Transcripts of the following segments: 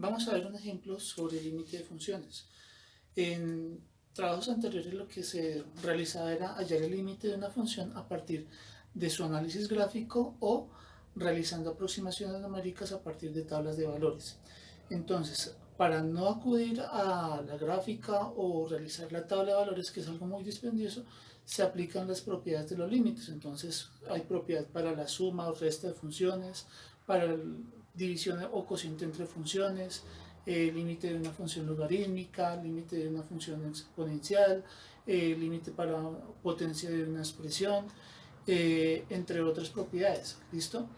Vamos a ver un ejemplo sobre el límite de funciones. En trabajos anteriores lo que se realizaba era hallar el límite de una función a partir de su análisis gráfico o realizando aproximaciones numéricas a partir de tablas de valores. Entonces, para no acudir a la gráfica o realizar la tabla de valores, que es algo muy dispendioso, se aplican las propiedades de los límites. Entonces, hay propiedad para la suma o resta de funciones, para la división o cociente entre funciones, límite de una función logarítmica, límite de una función exponencial, límite para potencia de una expresión, entre otras propiedades. ¿Listo?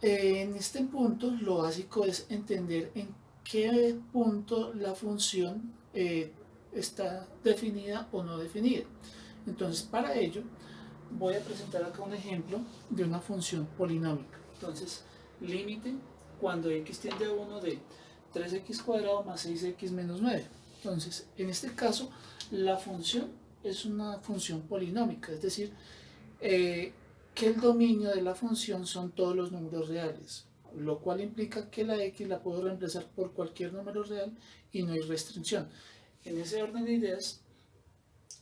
En este punto lo básico es entender en qué punto la función está definida o no definida. Entonces, para ello voy a presentar acá un ejemplo de una función polinómica. Entonces, límite cuando x tiende a 1 de 3x cuadrado más 6x menos 9. Entonces, en este caso, la función es una función polinómica, es decir, que el dominio de la función son todos los números reales, lo cual implica que la x la puedo reemplazar por cualquier número real y no hay restricción. En ese orden de ideas,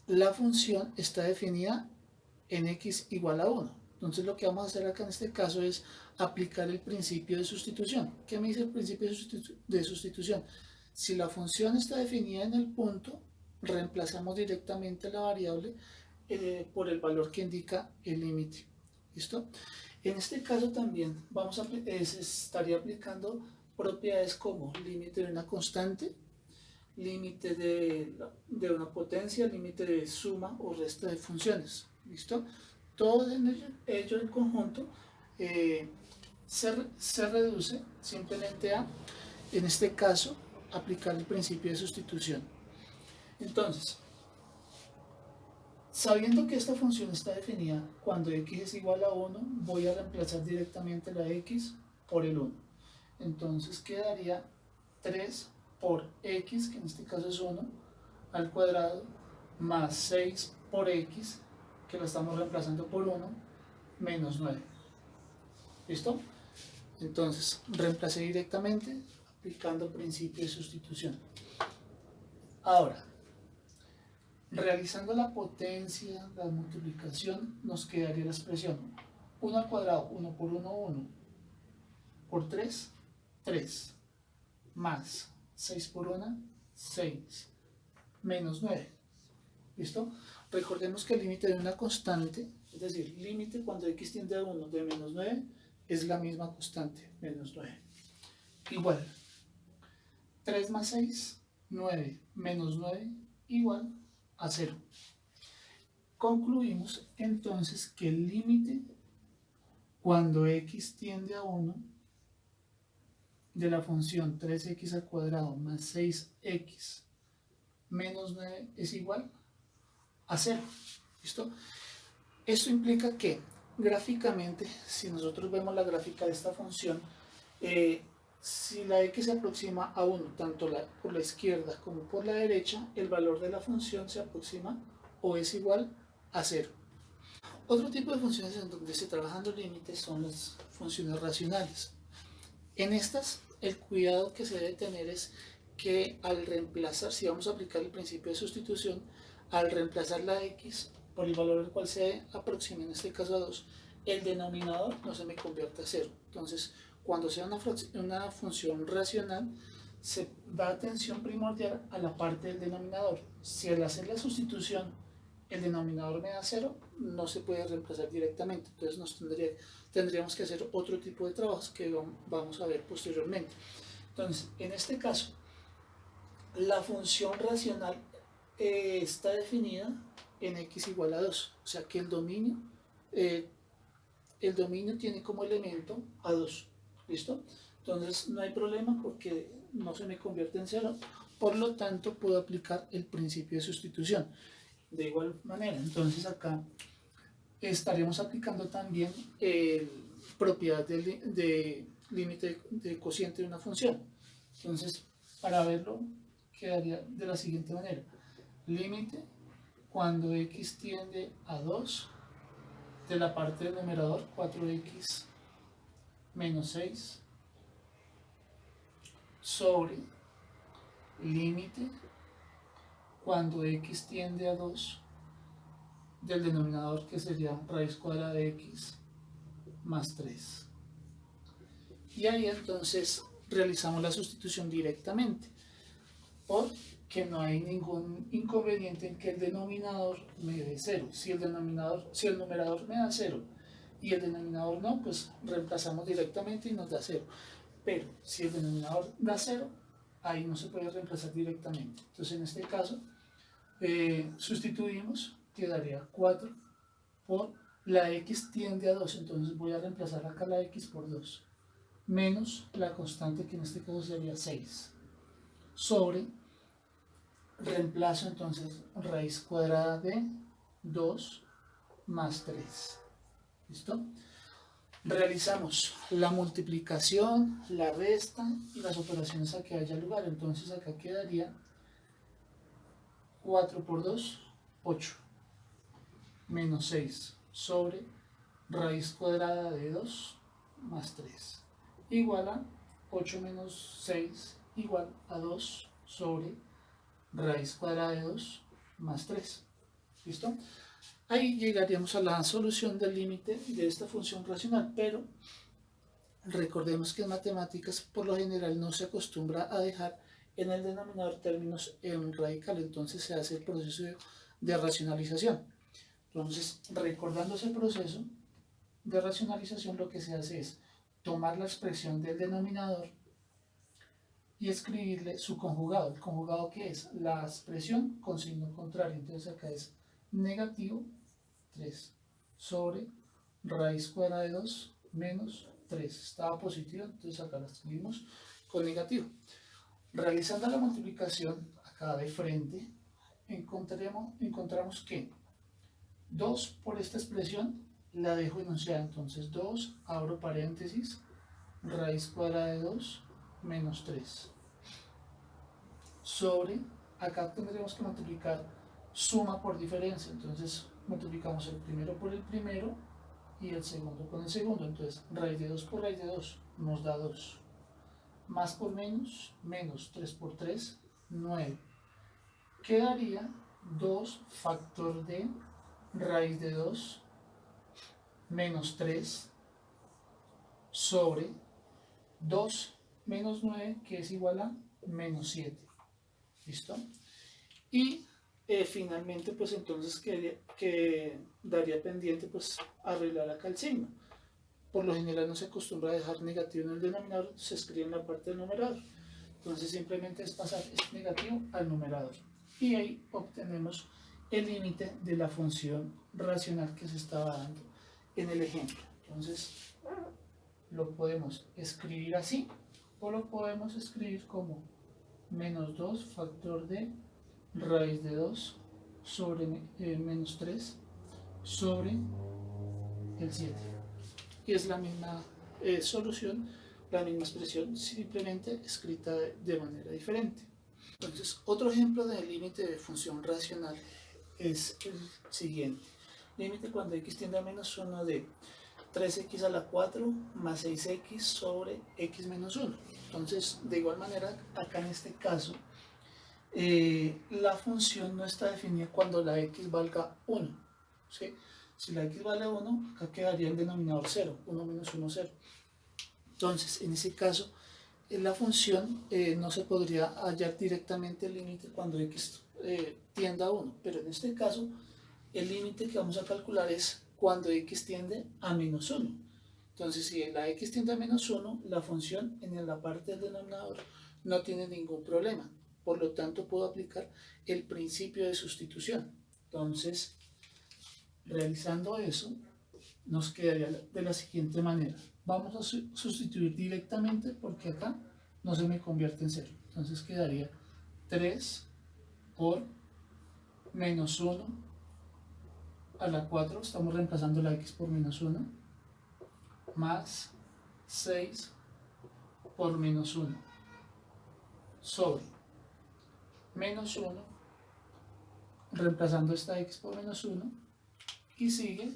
la función está definida en x igual a 1. Entonces lo que vamos a hacer acá en este caso es aplicar el principio de sustitución. ¿Qué me dice el principio de sustitución? Si la función está definida en el punto, reemplazamos directamente la variable por el valor que indica el límite. ¿Listo? En este caso también se estaría aplicando propiedades como límite de una constante, límite de una potencia, límite de suma o resta de funciones. ¿Listo? Todo ello en conjunto se reduce simplemente a, en este caso, aplicar el principio de sustitución. Entonces, sabiendo que esta función está definida cuando x es igual a 1, voy a reemplazar directamente la x por el 1. Entonces quedaría 3 por x, que en este caso es 1, al cuadrado, más 6 por x, que la estamos reemplazando por 1, menos 9. ¿Listo? Entonces, reemplacé directamente aplicando principio de sustitución. Ahora, realizando la potencia, la multiplicación, nos quedaría la expresión 1 al cuadrado, 1 por 1, 1, por 3, 3, más 6 por 1, 6, menos 9. ¿Listo? Recordemos que el límite de una constante, es decir, límite cuando x tiende a 1 de menos 9, es la misma constante, menos 9. Igual, 3 más 6, 9, menos 9, igual a 0. Concluimos entonces que el límite cuando x tiende a 1 de la función 3x al cuadrado más 6x menos 9 es igual a 0. ¿Listo? Esto implica que gráficamente, si nosotros vemos la gráfica de esta función, si la x se aproxima a 1, tanto por la izquierda como por la derecha, el valor de la función se aproxima o es igual a 0. Otro tipo de funciones en donde se trabajan los límites son las funciones racionales. En estas, el cuidado que se debe tener es que al reemplazar, si vamos a aplicar el principio de sustitución, al reemplazar la x por el valor al cual se aproxima, en este caso a 2, el denominador no se me convierte a 0. Entonces, cuando sea una función racional, se da atención primordial a la parte del denominador. Si al hacer la sustitución el denominador me da 0, no se puede reemplazar directamente. Entonces tendríamos que hacer otro tipo de trabajos que vamos a ver posteriormente. Entonces, en este caso, la función racional está definida en x igual a 2. O sea que el dominio tiene como elemento a 2. ¿Listo? Entonces no hay problema porque no se me convierte en 0. Por lo tanto, puedo aplicar el principio de sustitución. De igual manera, entonces acá estaremos aplicando también propiedad de límite de cociente de una función. Entonces, para verlo, quedaría de la siguiente manera. Límite cuando x tiende a 2 de la parte del numerador, 4x menos 6, sobre límite cuando x tiende a 2 del denominador, que sería raíz cuadrada de x más 3. Y ahí entonces realizamos la sustitución directamente, porque no hay ningún inconveniente en que el denominador me dé 0. Si el numerador me da 0 y el denominador no, pues reemplazamos directamente y nos da 0. Pero si el denominador da 0, ahí no se puede reemplazar directamente. Entonces en este caso sustituimos, quedaría 4 por la x tiende a 2, entonces voy a reemplazar acá la x por 2, menos la constante, que en este caso sería 6, sobre, reemplazo entonces raíz cuadrada de 2 más 3. ¿Listo? Realizamos la multiplicación, la resta y las operaciones a que haya lugar. Entonces acá quedaría 4 por 2, 8, menos 6 sobre raíz cuadrada de 2 más 3, igual a 8 menos 6 igual a 2 sobre raíz cuadrada de 2 más 3. ¿Listo? Ahí llegaríamos a la solución del límite de esta función racional, pero recordemos que en matemáticas por lo general no se acostumbra a dejar en el denominador términos en radical, entonces se hace el proceso de racionalización. Entonces, recordando ese proceso de racionalización, lo que se hace es tomar la expresión del denominador y escribirle su conjugado. ¿El conjugado qué es? La expresión con signo contrario. Entonces acá es negativo 3 sobre raíz cuadrada de 2 menos 3. Estaba positivo, entonces acá la escribimos con negativo. Realizando la multiplicación acá de frente, encontramos que 2 por esta expresión la dejo enunciada. Entonces 2, abro paréntesis, raíz cuadrada de 2 menos 3. Sobre, acá tendremos que multiplicar suma por diferencia. Entonces multiplicamos el primero por el primero y el segundo con el segundo. Entonces raíz de 2 por raíz de 2 nos da 2. Más por menos, menos 3 por 3, 9. Quedaría 2 factor de raíz de 2 menos 3 sobre 2 menos 9, que es igual a menos 7. ¿Listo? Y finalmente, pues entonces daría pendiente pues arreglar acá el signo. Por lo general no se acostumbra a dejar negativo en el denominador, se escribe en la parte del numerador. Entonces simplemente es pasar este negativo al numerador. Y ahí obtenemos el límite de la función racional que se estaba dando en el ejemplo. Entonces lo podemos escribir así o lo podemos escribir como menos 2 factor de raíz de 2 sobre menos 3 sobre el 7. Y es la misma solución, la misma expresión, simplemente escrita de manera diferente. Entonces, otro ejemplo de límite de función racional es el siguiente. Límite cuando x tiende a menos 1 de 3x a la 4 más 6x sobre x menos 1. Entonces, de igual manera, acá en este caso, la función no está definida cuando la x valga 1. ¿Sí? Si la x vale 1, acá quedaría el denominador 0, 1 menos 1, 0. Entonces, en ese caso, la función no se podría hallar directamente el límite cuando x tienda a 1, pero en este caso, el límite que vamos a calcular es cuando x tiende a menos 1. Entonces, si la x tiende a menos 1, la función en la parte del denominador no tiene ningún problema. Por lo tanto, puedo aplicar el principio de sustitución. Entonces, realizando eso, nos quedaría de la siguiente manera. Vamos a sustituir directamente porque acá no se me convierte en 0. Entonces quedaría 3 por menos 1 a la 4. Estamos reemplazando la x por menos 1. Más 6 por menos 1. Sobre menos 1. Reemplazando esta x por menos 1. Y sigue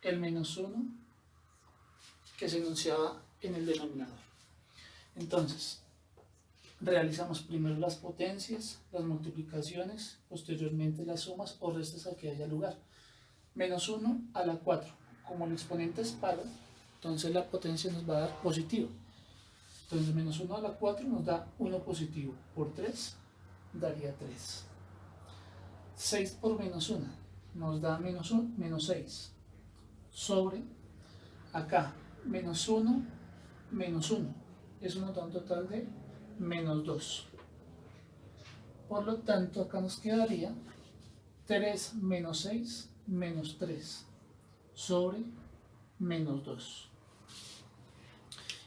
el menos 1 que se enunciaba en el denominador. Entonces, realizamos primero las potencias, las multiplicaciones, posteriormente las sumas o restas a que haya lugar. Menos 1 a la 4, como el exponente es par, entonces la potencia nos va a dar positivo. Entonces menos 1 a la 4 nos da 1 positivo, por 3 daría 3. 6 por menos 1 nos da menos 6, sobre acá menos 1, menos 1, eso nos da un total de menos 2. Por lo tanto acá nos quedaría 3 menos 6 menos 3 sobre menos 2.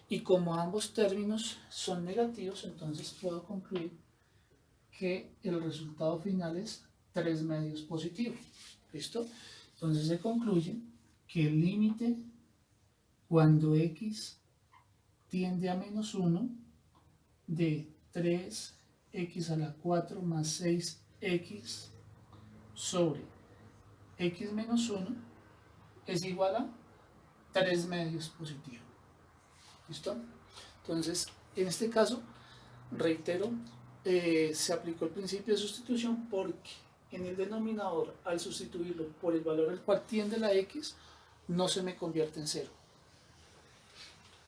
Y como ambos términos son negativos, entonces puedo concluir que el resultado final es 3 medios positivo. ¿Listo? Entonces se concluye que el límite cuando x tiende a menos 1 de 3x a la 4 más 6x sobre x menos 1 es igual a 3 medios positivo. ¿Listo? Entonces, en este caso, reitero, se aplicó el principio de sustitución porque en el denominador, al sustituirlo por el valor al cual tiende la x, no se me convierte en 0.